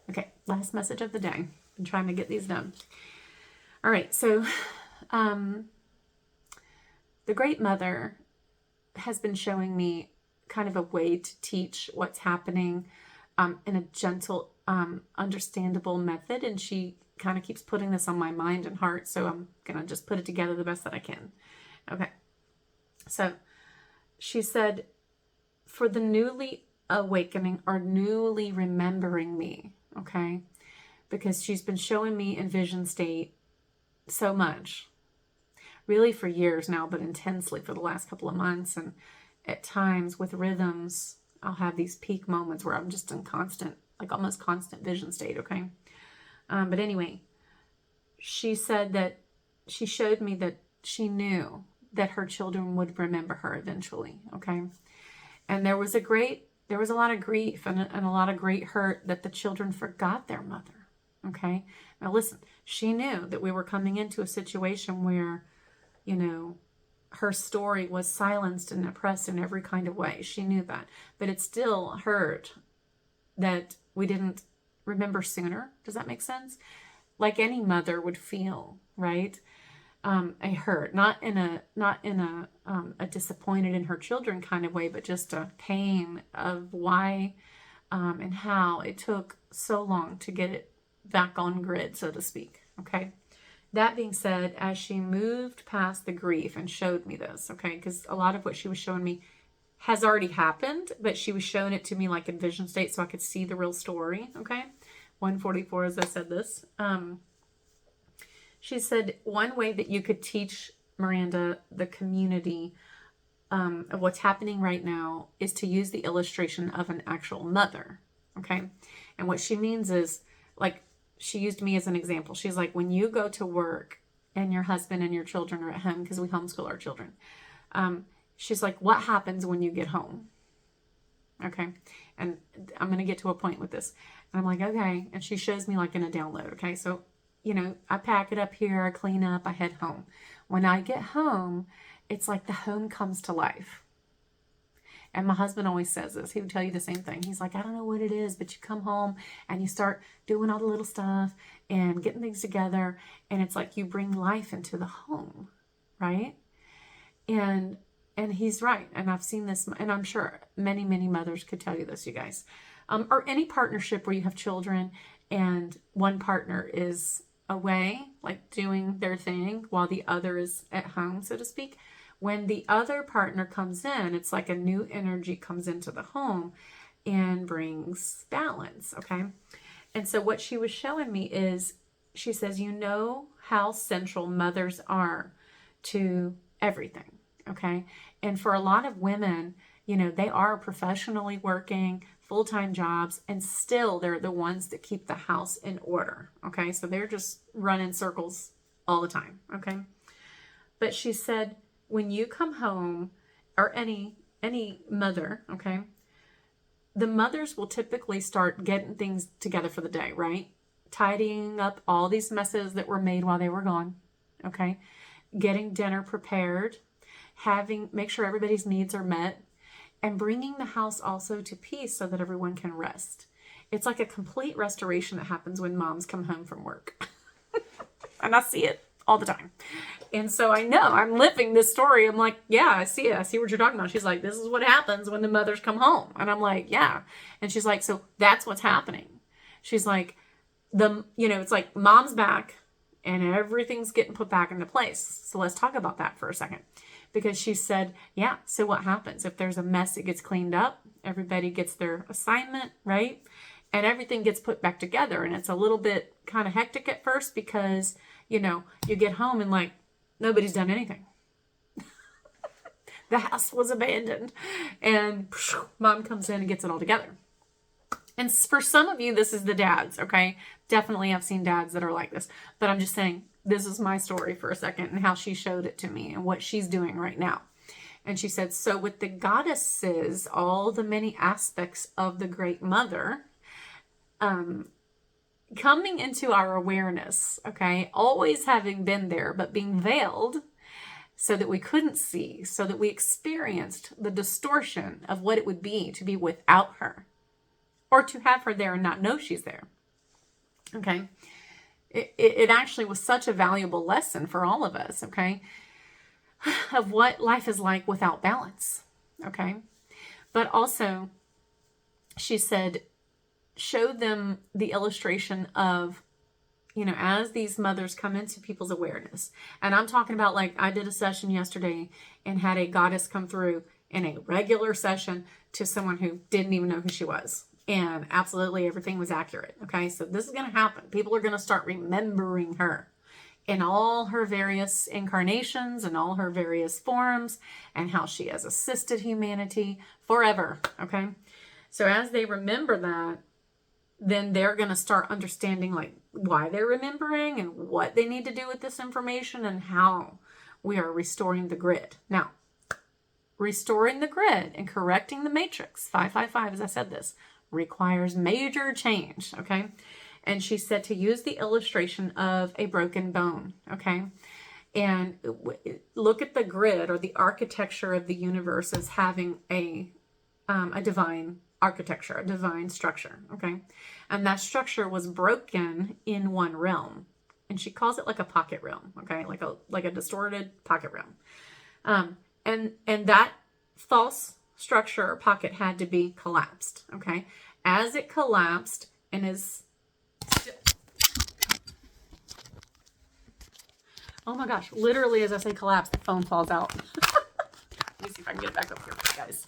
Okay, last message of the day. I'm trying to get these done. All right, so the Great Mother has been showing me kind of a way to teach what's happening in a gentle, understandable method. And she kind of keeps putting this on my mind and heart. So I'm going to just put it together the best that I can. Okay. So she said, for the newly awakening or newly remembering me, okay? Because she's been showing me in vision state so much, really for years now, but intensely for the last couple of months. And at times with rhythms, I'll have these peak moments where I'm just in constant, like almost constant vision state, okay? But anyway, she said that she showed me that she knew that her children would remember her eventually, okay? And there was a lot of grief and a lot of great hurt that the children forgot their mother, okay? Now listen, she knew that we were coming into a situation where, you know, her story was silenced and oppressed in every kind of way. She knew that. But it still hurt that we didn't remember sooner. Does that make sense? Like any mother would feel, right? A hurt, not in a disappointed in her children kind of way, but just a pain of why and how it took so long to get it back on grid, so to speak. Okay. That being said, as she moved past the grief and showed me this, okay, because a lot of what she was showing me has already happened, but she was showing it to me like in vision state so I could see the real story, okay? 144 as I said this. She said one way that you could teach Miranda the community of what's happening right now is to use the illustration of an actual mother, okay? And what she means is, like, she used me as an example. She's like, when you go to work and your husband and your children are at home, because we homeschool our children, she's like, what happens when you get home? Okay. And I'm going to get to a point with this. And I'm like, okay. And she shows me like in a download. Okay. So, you know, I pack it up here, I clean up, I head home. When I get home, it's like the home comes to life. And my husband always says this. He would tell you the same thing. He's like, I don't know what it is, but you come home and you start doing all the little stuff and getting things together. And it's like you bring life into the home, right? And he's right. And I've seen this, and I'm sure many, many mothers could tell you this, you guys. Or any partnership where you have children and one partner is away, like doing their thing, while the other is at home, so to speak. When the other partner comes in, it's like a new energy comes into the home and brings balance, okay? And so what she was showing me is, she says, you know how central mothers are to everything, okay? And for a lot of women, you know, they are professionally working, full-time jobs, and still they're the ones that keep the house in order, okay? So they're just running circles all the time, okay? But she said, when you come home, or any mother, okay, the mothers will typically start getting things together for the day, right? Tidying up all these messes that were made while they were gone, okay? Getting dinner prepared, make sure everybody's needs are met, and bringing the house also to peace so that everyone can rest. It's like a complete restoration that happens when moms come home from work. And I see it all the time. And so I know I'm living this story. I'm like, yeah, I see it. I see what you're talking about. She's like, this is what happens when the mothers come home. And I'm like, yeah. And she's like, so that's what's happening. She's like, it's like mom's back and everything's getting put back into place. So let's talk about that for a second. Because she said, yeah, so what happens? If there's a mess, it gets cleaned up. Everybody gets their assignment, right? And everything gets put back together. And it's a little bit kind of hectic at first because, you know, you get home and like, nobody's done anything. The house was abandoned. And mom comes in and gets it all together. And for some of you, this is the dads, okay? Definitely I've seen dads that are like this. But I'm just saying, this is my story for a second and how she showed it to me and what she's doing right now. And she said, so with the goddesses, all the many aspects of the Great Mother, coming into our awareness, okay, always having been there, but being veiled so that we couldn't see, so that we experienced the distortion of what it would be to be without her or to have her there and not know she's there. Okay. It actually was such a valuable lesson for all of us, okay, of what life is like without balance, okay? But also, she said, show them the illustration of, as these mothers come into people's awareness. And I'm talking about, like, I did a session yesterday and had a goddess come through in a regular session to someone who didn't even know who she was. And absolutely everything was accurate. Okay, so this is going to happen. People are going to start remembering her in all her various incarnations and all her various forms, and how she has assisted humanity forever. Okay, so as they remember that, then they're going to start understanding, like, why they're remembering and what they need to do with this information and how we are restoring the grid. Now, restoring the grid and correcting the matrix, 555, as I said this, requires major change, okay? And she said to use the illustration of a broken bone, okay? And look at the grid or the architecture of the universe as having a divine architecture, a divine structure, okay? And that structure was broken in one realm. And she calls it like a pocket realm, okay? Like a distorted pocket realm. And that false structure or pocket had to be collapsed, okay? As it collapsed and is still... Oh my gosh, literally as I say collapse, the phone falls out. Let me see if I can get it back up here, guys.